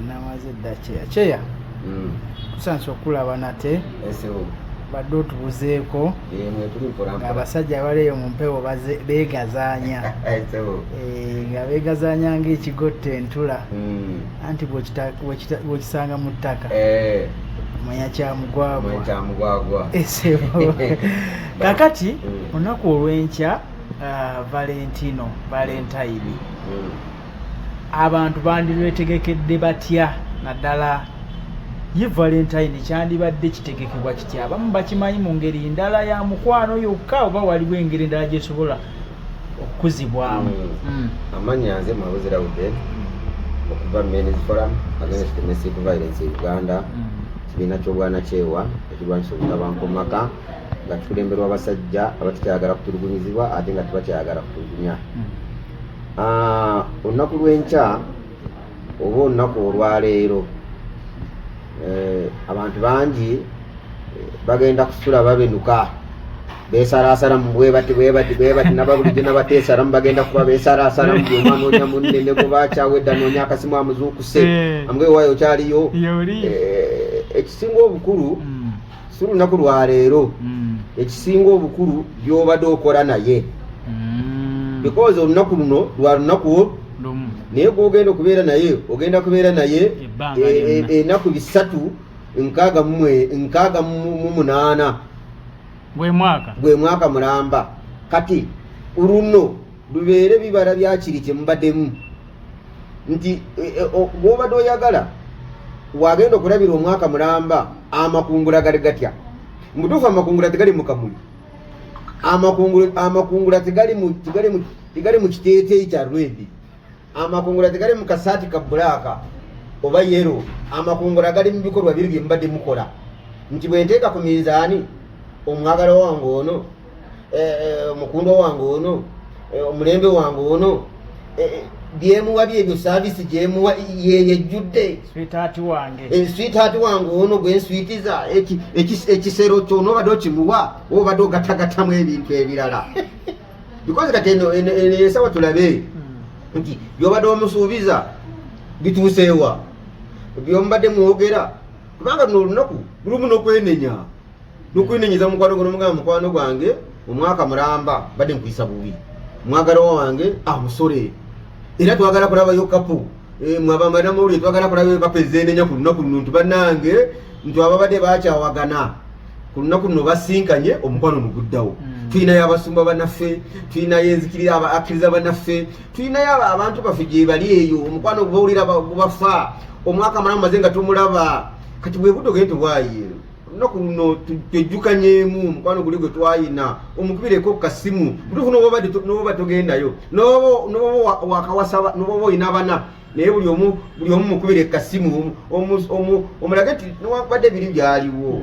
namaze dda Cheya kusansa okulaba nate badde otubuzeeko ng'abasajja abaleeyo mu mpewo beegazaanya nga beegazaanya ng'ekigotta entula anti bw'okisanga mu ttaka manya kyamugwagwa esebo kakati olunaku olw'enkya valentine abantu bandirwetegekedde batya naddala ye valentine kyandibadde kitegekebwa kitya abamu bakimanyi mu ngeri ndala ya mukwano yokka oba waliwo engeri endala gyesobola okukuzibwamu amanya nze Mabuzira Uded okuva Men's Forum Against Domestic Violence in Uganda kibiina ky'obwana kyewa ekirwanyisa obutabanguko mu maka nga kikulemberwa abasajja abatakyagala kutulugunyizibwa ate nga tebakyagala kutulugunya olunaku lw'enkya oba olunaku olwaleero abantu bangi bagenda kusula babenuka besalaasalamu bwebati nababulijjo nabateesalamu bagenda kuba besalaasalamu byomwana onya munne ne gwebakyawedda noonya akasimu amuzuukuse amwewayo kyaliyo ekisinga obukulu si lunaku lwaleero ekisinga obukulu byobadde okola naye because olunaku luno lwa lunaku naye gwogenda okubeera naye ogenda kubeera naye ennaku 368 bwe mwaka mulamba kati luno lubeere bibala byakiri kyemubaddemu nti gwobadde oyagala wagenda okulabira omwaka mulamba amakungula gali gatya mutuufu amakungula tegali mu kamuli amakungula tegali mu kiteeteeyi kya rwedi amakungula tegali mu kasaati ka bbulaaka oba yero amakungula gali mu bikolwa biri bye mubadde mukola nti bwe nteeka ku minzaani omwagala wange ono omukundwa wange ono omulembe wange ono byemuwa byebyo saavisi gyemuwa yeyejjudde sweetheart wange ono gwenswitiza ekisero kyo noobadde okimuwa obadde ogatagatamu ebintu ebirala because kati esawa tulabe nti byobadde omusuubiza bituuseewa byomubadde mwogera kubanga luno olunaku lulimu n'okwenenyeza mukwano gwo nomugamba mukwano gwange omwaka mulamba badde nkuyisa bubi mwagala wange amusole era twagala kulabayo kapu mwabambanamawulire twagala kulabayo bapezendenya ku lunaku luno nti bannange nti ababadde bakyawagana ku lunaku luno basinkanye omukwano nuguddawo tulinayo abasumba bannaffe tulinayo enzikiriza abakkiriza bannaffe tulinayo abantu baffe gye bali eyo omukwano gubawulira gubafa omwaka mulamu maze nga tumulaba kati bwe budde ogende tubwayi olunaku luno twejjukanyemu omukwano guli gwe twayina omukubireko kasimu mutuufu n'oba togendayo n'oba wakawasaba n'oba oyina abana naye buli omu mukubire kasimu omulage nti newabadde biri byaliwo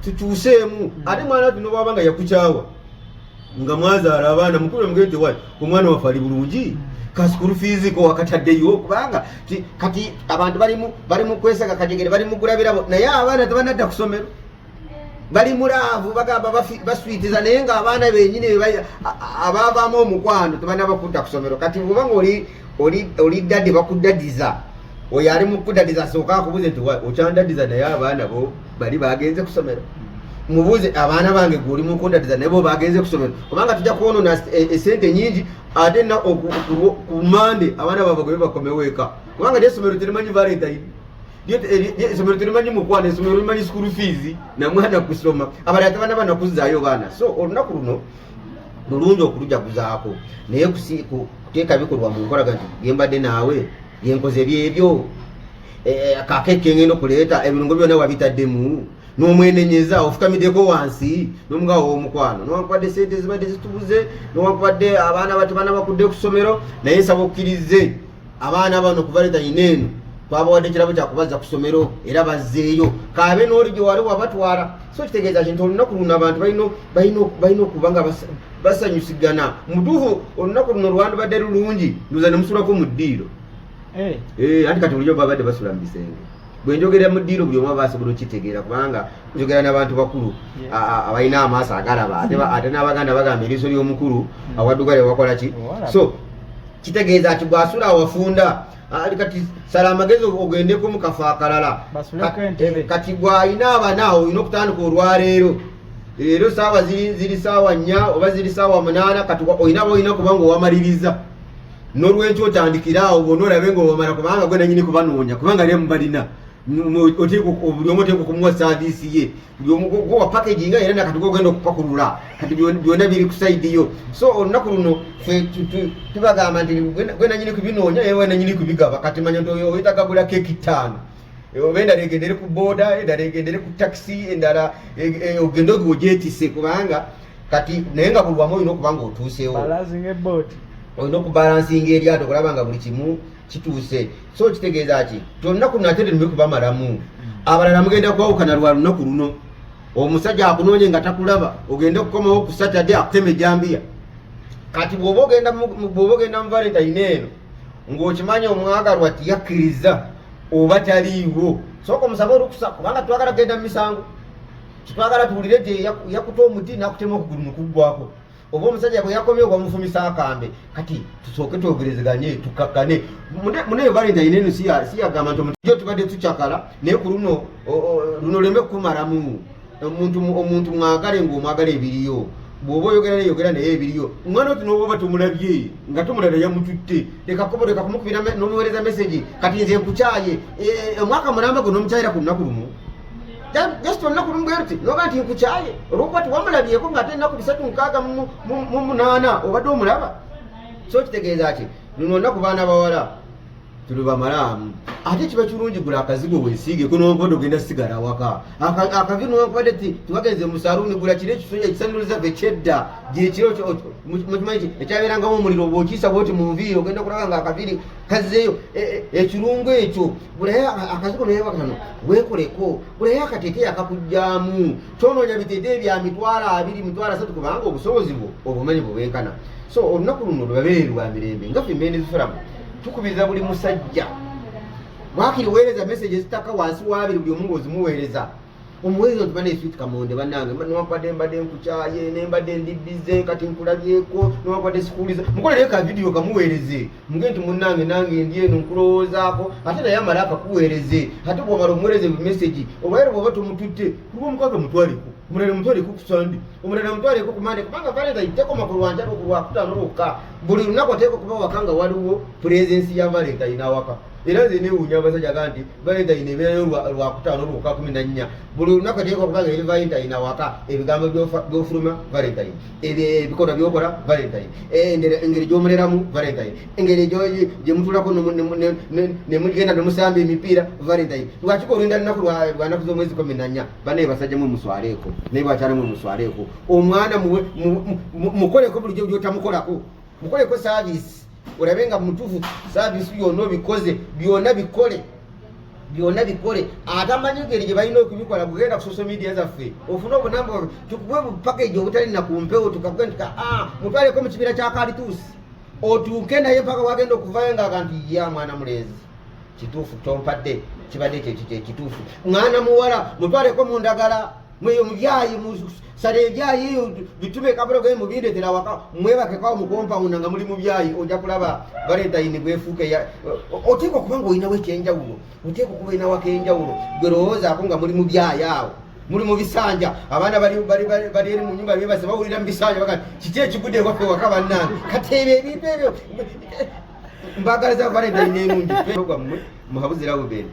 tukyuseemu ate mwana ti nobaba nga yakukyawa nga mwazaala abaana mukubire mugende wali omwana waffe ali bulungi kasikulu fiiziko wakataddeyo kubanga kati abantu bali mu kwesanga kajegere bali mu kulabirabo naye abaana tebanadda ku ssomero bali mulaavu bagamba baswitiza naye ng'abaana benyini abaavaamu omukwano tebanaba kudda ku ssomero kati bwobanga oli dadde bakuddadiza oyo ali mu kuddadiza asooka akubuze nti okyandadiza naye abaana bo bali bagenze ku ssomero mubuuze abaana bange gweoli mu kundadiza naye bo bagenze ku ssomero kubanga tujja kwonona esente nyingi ate ku mande abaana baabwe bakomewo eka kubanga lyesomero terimanyi valentine esomero terimanyi mukwano esomero limanyi school fees na mwana kusoma abalala tebanaba nakuzaayo baana so olunaku luno lulungi okulujaguzaako naye kuteeka bikolwa mu nkolaga nti byembadde naawe byenkoze byebyo kakeke ngenda okuleeta ebirungo byonna wabitaddemu n'omwenenyeza ofukamiddeko wansi n'omugawo w'omukwano nowankubadde sente zibadde zitubuze nowankubadde abaana batebana bakudde ku ssomero naye nsaba okkirize abaana bano ku valentine eno twabawadde ekirabo kyakubaza ku ssomero era bazzeeyo kaabe n'oli gye wali wabatwala so kitegeeza kintu olunaku luno abantu balina okuba nga basanyusigana mutuufu olunaku luno lwandibadde lulungi nduza ne musulako mu ddiiro anti kati bulijjo babadde basula mu bisenge bwe njogera mu ddiiro buli omu abasobola okitegeera kubanga njogera n'abantu bakulu abalina amaaso agalaba ate n'abaganda bagamba eriiso ly'omukulu awaddugale wakola ki so kitegeeza nti bw'asula awafunda kati sala amagezi ogendeko mu kafo akalala kati gwalina abaana olina okutandika olwaleero leero saawa ziri saawa 4 oba ziri saawa 8 kati olina kubanga owamaliriza n'olwenkyo otandikira awo bonna olabe nga owamala kubanga gwe nanyini kubanoonya kubanga ne mubalina buli omu oteeka okumuwa saavisi ye buli omu wa packaging era nakati gogenda okupakulula kati byonna biri ku saidi yo so olunaku luno tubagamba nti gwe nanyini kubinoonya ewe nanyini kubigaba kati manya nti oyitagagula keeki 5 oba endala egendere ku booda endala egendere ku taxi endala ogende ogyetise kubanga kati naye nga buli wamu olina okubanga otuusewo olina okubalansinga eryato okulaba nga buli kimu kituuse so kitegeeza ki tolunaku nate tetume kubamalamu abalala mugenda kwawukana lwa lunaku luno omusajja akunoonye nga takulaba ogende okukomawo ku Saturday akutema ejambiya kati bw'oba ogenda mu Valentine eno ng'okimanya omwagalwa tiyakkiriza oba taliiwo sooka omusaba olukusa kubanga twagala kugenda mu misango kitwagala tuwulire nti yakuta omuti n'akutema okugulu mukuggwako oba omusajja bwe yakomye bamufumisa akambe kati tusooke twogerezeganye tukakkane muneyo Valentine eno siyagamba nti omuti tubadde tukyakala naye ku luno leme kukumalamu omuntu mwagale ng'omwagala ebiriyo bw'oba oyogera naye ebiriyo omwana oti n'oba tumulabye nga tumulala yamututte leka kumukubira n'omuweereza meseji kati nze nkukyaye omwaka mulamba gwe n'omukyayira ku lunaku lumu just olunaku lumu bweruti noga nti nkukyaye olwokuba tiwamulabyeko ng'ate ennaku 368 obadde omulaba so kitegeeza ki luno olunaku baana bawala tuli bamalaamu ate kiba kirungi gula akazigo weesiigeko n'ompodde ogenda sigala awaka akavino wakubadde ti tiwagenze mu saluuni gula kiri ekisanduliza ekyedda gyekiro mukimanyi ekyabeerangamu omuliro bw'okiisa bwoti mu nviiri ogenda kulaba nga akaviri kazzeeyo ekirungu ekyo bulayo akazigo naye wakatano weekoleko bulayo akateeke yakakugjamu tonoonya biteeteeyi bya 20,000 3 kubanga obusobozi bwo obumanyi bwenkana so olunaku luno lubabeere lwa mirembe nga ffe Men's Forum tukubiriza buli musajja mwakiri weereza message ezitaka wansi wabiri buli omu ng'ozimuweereza omuweereza otubane sweet kamonde bannange niwakwadde mbadde nkukyaye nembadde ndiddize kati nkulabyeko niwakwadde sikuuliza mukolereko ka vidiyo kamuweereze muge nti munnange nange ndi eno nkulowoozaako ate naye amala akakuweereze ate bw'omala omuweereze message olwaero bw'oba tomututte kuba omukaga mutwaleko omulala mutwaleko ku Sunday omulala mutwaleko ku Monday kubanga Valentine tekoma ku lwanjalo ku lwakutaano lwokka buli lunaku ateeka okuba waka nga waliwo presence ya Valentine awaka era nze neewuunya abasajja ga nti Valentine ebeerayo lwakutaano lwokka 14 buli lunaku ateeka okuba nga eri Valentine awaka ebigambo by'ofuluma Valentine ebikolwa by'okola Valentine engeri gy'omuleramu Valentine engeri gye mutulako ne mugenda ne musamba emipiira Valentine lwakiko olinda lunaku lwa nnaku z'omwezi 14 banaye basajja mwe muswaleeko naye bwakyala mwe muswaleeko omwana mukoleko bulijjo byotamukolako mukoleko saavisi olabe nga mutuufu saavisi byonna obikoze byonna bikole atamanyi ngeri gye balina okubikola kugenda ku social media zaffe ofune obunamba tukuwe bupackage obutali na kumpewo tukakuge nti mutwaleko mu kibira kya kalituusi otuuke naye mpaka wagenda okuvayo ng'aga nti ya mwana mulezi kituufu tompadde kibadde kituufu mwana muwala mutwaleko mu ndagala mweyo mubyayi sale ebyayi eyo bitube kabula gaye mubindetera waka mwebakekawo mu compound nga muli mubyayi ojja kulaba Valentine bwefuuke oteeka okuba nga olinawo ekyenjawulo oteeka okuba olinawo akenjawulo gwe lowoozaako nga muli mubyayi awo muli mu bisanja abaana bali eri mu nyumba bebase bawulira mu bisanja baga kiki ekigudde waffe waka bannange kati ebyo ebintu ebyo mbagaliza Valentine enungi gwammwe muhabuzirawo bene